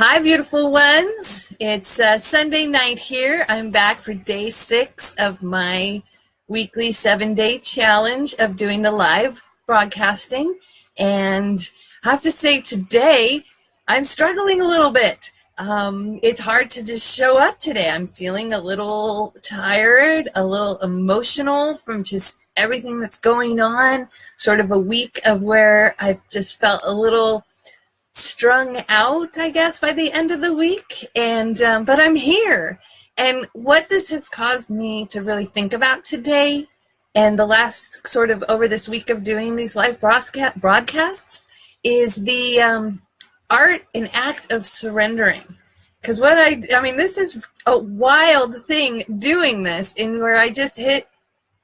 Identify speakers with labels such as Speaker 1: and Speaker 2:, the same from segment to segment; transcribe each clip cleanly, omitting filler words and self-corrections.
Speaker 1: Hi, beautiful ones. It's Sunday night here. I'm back for day 6 of my weekly 7-day challenge of doing the live broadcasting. And I have to say today, I'm struggling a little bit. It's hard to just show up today. I'm feeling a little tired, a little emotional from just everything that's going on. Sort of a week of where I've just felt a little strung out, I guess, by the end of the week. And but I'm here. And what this has caused me to really think about today and the last sort of over this week of doing these live broadcasts is the art and act of surrendering. Because this is a wild thing doing this in where I just hit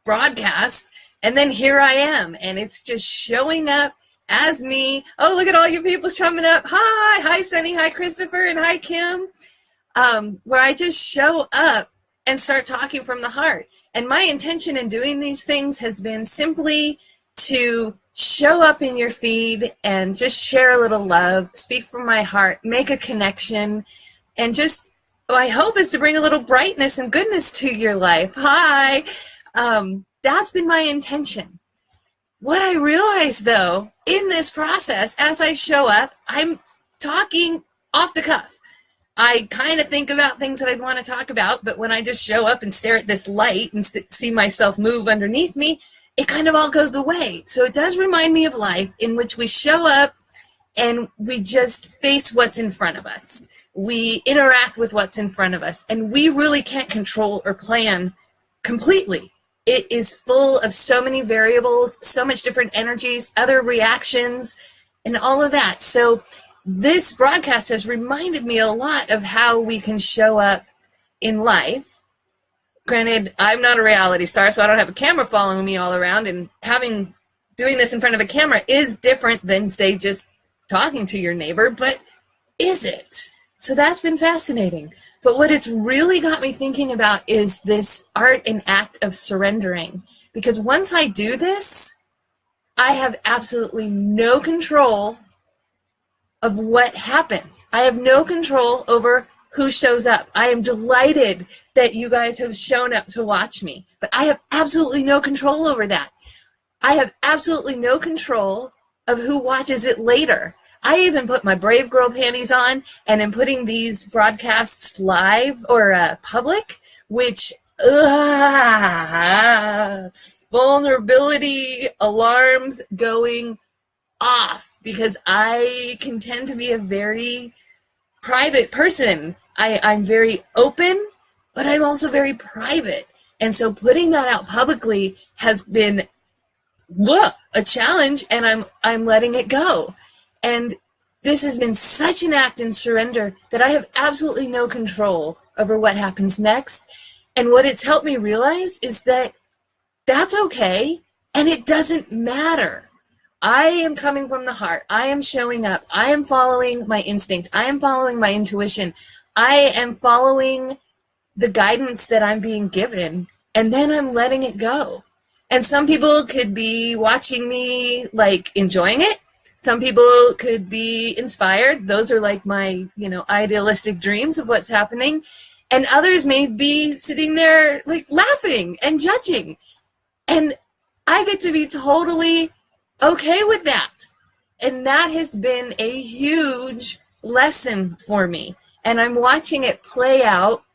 Speaker 1: broadcast and then here I am. And it's just showing up as me. Oh, look at all you people coming up. Hi Sunny, hi Christopher, and hi Kim. Where I just show up and start talking from the heart. And my intention in doing these things has been simply to show up in your feed and just share a little love, speak from my heart, make a connection, and just, my hope is to bring a little brightness and goodness to your life. Hi. That's been my intention. What I realized, though, in this process, as I show up, I'm talking off the cuff. I kind of think about things that I'd want to talk about, but when I just show up and stare at this light and see myself move underneath me, it kind of all goes away. So it does remind me of life, in which we show up and we just face what's in front of us. We interact with what's in front of us, and we really can't control or plan completely. It is full of so many variables, so much different energies, other reactions, and all of that. So this broadcast has reminded me a lot of how we can show up in life. Granted, I'm not a reality star, so I don't have a camera following me all around, and doing this in front of a camera is different than, say, just talking to your neighbor, but is it? So that's been fascinating. But what it's really got me thinking about is this art and act of surrendering. Because once I do this, I have absolutely no control of what happens. I have no control over who shows up. I am delighted that you guys have shown up to watch me, but I have absolutely no control over that. I have absolutely no control of who watches it later. I even put my Brave Girl panties on and am putting these broadcasts live or public, which vulnerability alarms going off, because I can tend to be a very private person. I'm very open, but I'm also very private. And so putting that out publicly has been a challenge, and I'm letting it go. And this has been such an act in surrender that I have absolutely no control over what happens next. And what it's helped me realize is that that's okay, and it doesn't matter. I am coming from the heart. I am showing up. I am following my instinct. I am following my intuition. I am following the guidance that I'm being given, and then I'm letting it go. And some people could be watching me, like, enjoying it. Some people could be inspired. Those are like my, idealistic dreams of what's happening. And others may be sitting there, like, laughing and judging. And I get to be totally okay with that. And that has been a huge lesson for me. And I'm watching it play out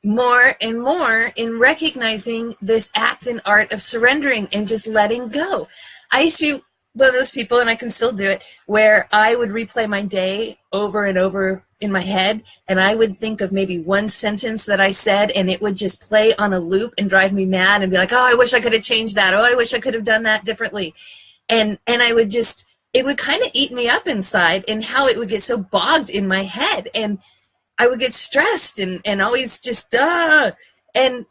Speaker 1: more and more in recognizing this act and art of surrendering and just letting go. I used to be one of those people, and I can still do it, where I would replay my day over and over in my head, and I would think of maybe one sentence that I said, and it would just play on a loop and drive me mad and be like, oh, I wish I could have changed that. Oh, I wish I could have done that differently. And I would just, it would kind of eat me up inside, and how it would get so bogged in my head, and I would get stressed and always just, and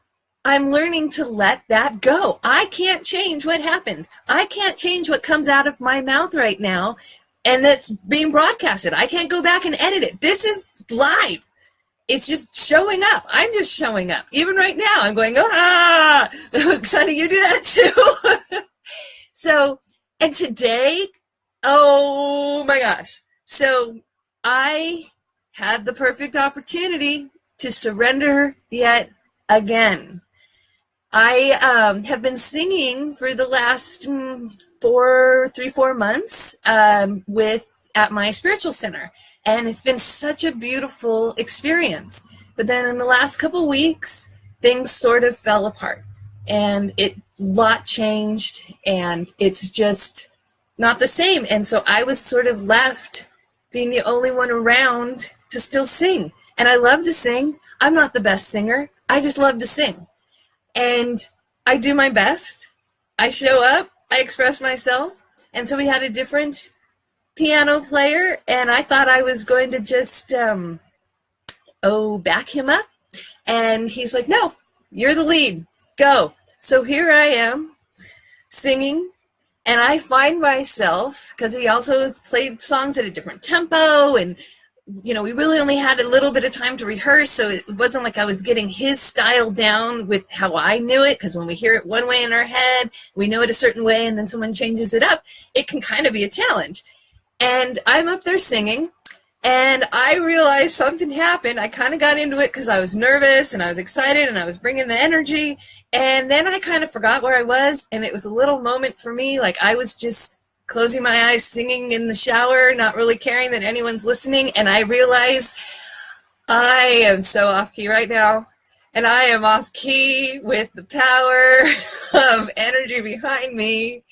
Speaker 1: I'm learning to let that go. I can't change what happened. I can't change what comes out of my mouth right now, and that's being broadcasted. I can't go back and edit it. This is live. It's just showing up. I'm just showing up. Even right now, I'm going, Sonny, you do that too? So, and today, oh my gosh. So I had the perfect opportunity to surrender yet again. I have been singing for the last 4 months at my spiritual center, and it's been such a beautiful experience. But then in the last couple weeks, things sort of fell apart, and a lot changed, and it's just not the same. And so I was sort of left being the only one around to still sing. And I love to sing. I'm not the best singer. I just love to sing. And I do my best. I show up. I express myself. And so we had a different piano player, and I thought I was going to just, back him up. And he's like, no, you're the lead. Go. So here I am singing, and I find myself, because he also has played songs at a different tempo, and we really only had a little bit of time to rehearse, so it wasn't like I was getting his style down with how I knew it, because when we hear it one way in our head, we know it a certain way, and then someone changes it up, it can kind of be a challenge. And I'm up there singing, and I realized something happened. I kind of got into it because I was nervous, and I was excited, and I was bringing the energy, and then I kind of forgot where I was, and it was a little moment for me, like I was just closing my eyes, singing in the shower, not really caring that anyone's listening, and I realize I am so off key right now, and I am off key with the power of energy behind me,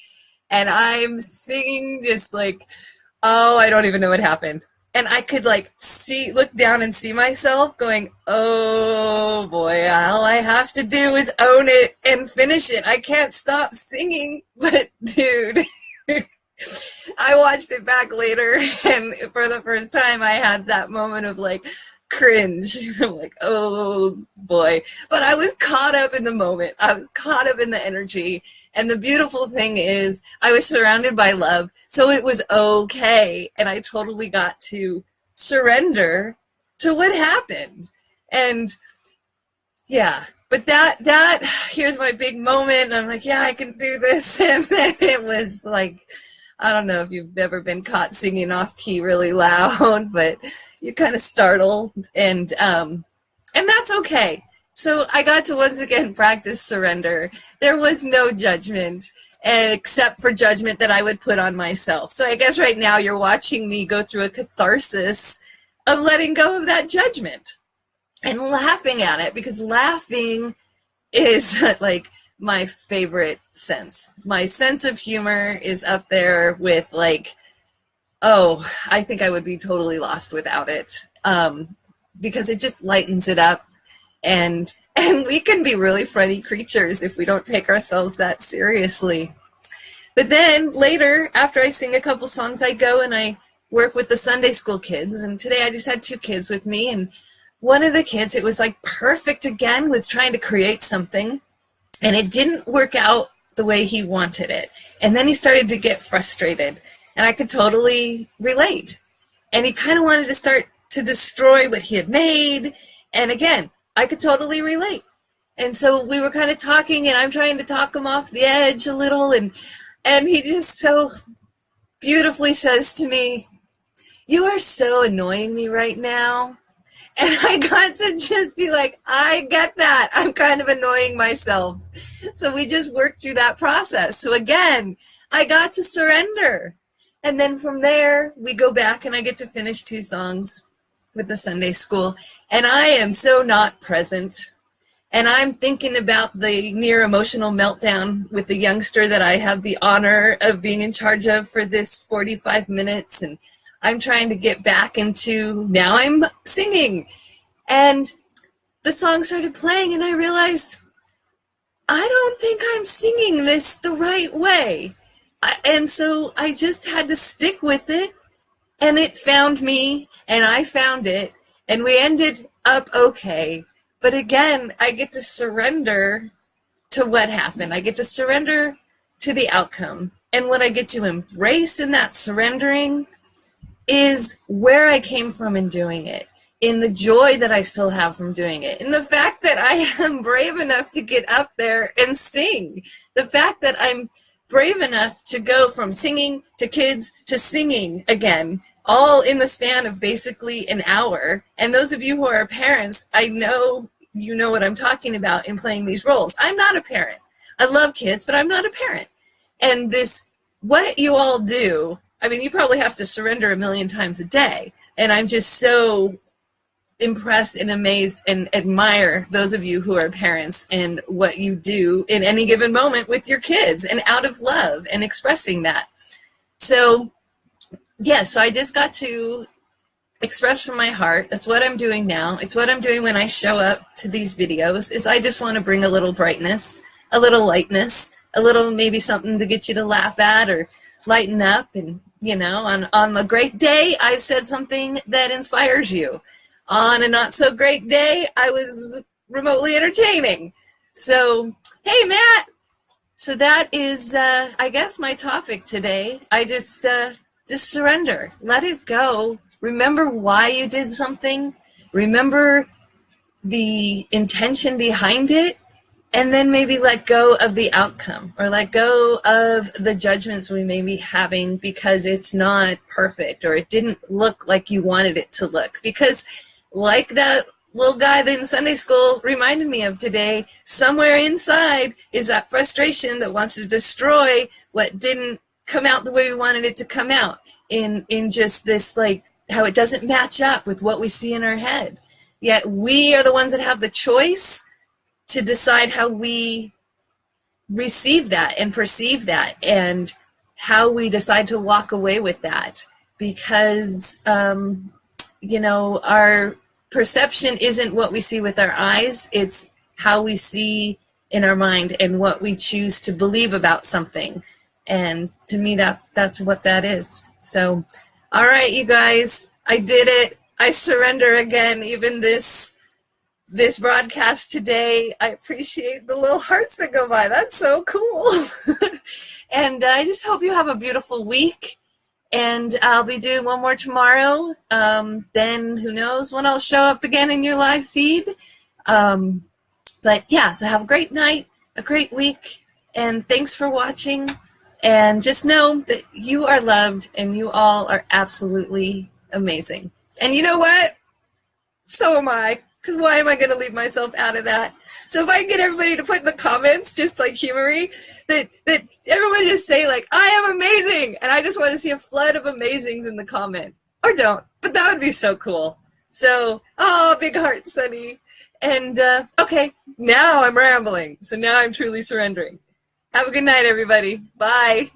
Speaker 1: and I'm singing just like, oh, I don't even know what happened. And I could look down and see myself going, oh boy, all I have to do is own it and finish it. I can't stop singing, but dude, I watched it back later, and for the first time I had that moment of cringe. I'm like, oh boy. But I was caught up in the moment. I was caught up in the energy. And the beautiful thing is I was surrounded by love. So it was okay. And I totally got to surrender to what happened. And yeah, but that here's my big moment. And I'm like, yeah, I can do this. And then it was like, I don't know if you've ever been caught singing off key really loud, but you're kind of startled, and that's okay. So I got to once again practice surrender. There was no judgment, except for judgment that I would put on myself. So I guess right now you're watching me go through a catharsis of letting go of that judgment and laughing at it, because laughing is my favorite sense. My sense of humor is up there with I think I would be totally lost without it, because it just lightens it up, and we can be really funny creatures if we don't take ourselves that seriously. But then later, after I sing a couple songs, I go and I work with the Sunday school kids, and today I just had 2 kids with me, and one of the kids, it was perfect again, was trying to create something, and it didn't work out the way he wanted it. And then he started to get frustrated, and I could totally relate. And he kind of wanted to start to destroy what he had made. And again, I could totally relate. And so we were kind of talking, and I'm trying to talk him off the edge a little. And he just so beautifully says to me, "You are so annoying me right now." And I got to just be like, I get that. I'm kind of annoying myself. So we just worked through that process. So again, I got to surrender. And then from there, we go back and I get to finish 2 songs with the Sunday school. And I am so not present. And I'm thinking about the near emotional meltdown with the youngster that I have the honor of being in charge of for this 45 minutes. And I'm trying to get back into, now I'm singing. And the song started playing, and I realized, I don't think I'm singing this the right way. And so I just had to stick with it, and it found me, and I found it, and we ended up okay. But again, I get to surrender to what happened. I get to surrender to the outcome. And what I get to embrace in that surrendering is where I came from in doing it, in the joy that I still have from doing it, in the fact that I am brave enough to get up there and sing, the fact that I'm brave enough to go from singing to kids to singing again, all in the span of basically an hour. And those of you who are parents, I know you know what I'm talking about in playing these roles. I'm not a parent. I love kids, but I'm not a parent. And what you all do, I mean, you probably have to surrender a million times a day. And I'm just so impressed and amazed and admire those of you who are parents and what you do in any given moment with your kids and out of love and expressing that. So, yeah, so I just got to express from my heart. That's what I'm doing now. It's what I'm doing when I show up to these videos, is I just want to bring a little brightness, a little lightness, a little maybe something to get you to laugh at or lighten up. And, you know, on a great day, I've said something that inspires you. On a not so great day, I was remotely entertaining. So, hey, Matt. So that is, I guess, my topic today. I just surrender. Let it go. Remember why you did something. Remember the intention behind it. And then maybe let go of the outcome or let go of the judgments we may be having because it's not perfect or it didn't look like you wanted it to look. Because like that little guy that in Sunday school reminded me of today, somewhere inside is that frustration that wants to destroy what didn't come out the way we wanted it to come out in just this, like, how it doesn't match up with what we see in our head. Yet we are the ones that have the choice to decide how we receive that and perceive that and how we decide to walk away with that. Because, you know, our perception isn't what we see with our eyes. It's how we see in our mind and what we choose to believe about something. And to me, that's what that is. So, all right, you guys, I did it. I surrender again, even this broadcast today. I appreciate the little hearts that go by. That's so cool. And I just hope you have a beautiful week. And I'll be doing one more tomorrow. Then who knows when I'll show up again in your live feed. But yeah, so have a great night, a great week, and thanks for watching. And just know that you are loved and you all are absolutely amazing. And you know what? So am I. Because why am I going to leave myself out of that? So if I can get everybody to put in the comments, just like Humory, that everyone just say, like, I am amazing. And I just want to see a flood of amazings in the comment. Or don't. But that would be so cool. So, oh, big heart, Sunny. And, okay, now I'm rambling. So now I'm truly surrendering. Have a good night, everybody. Bye.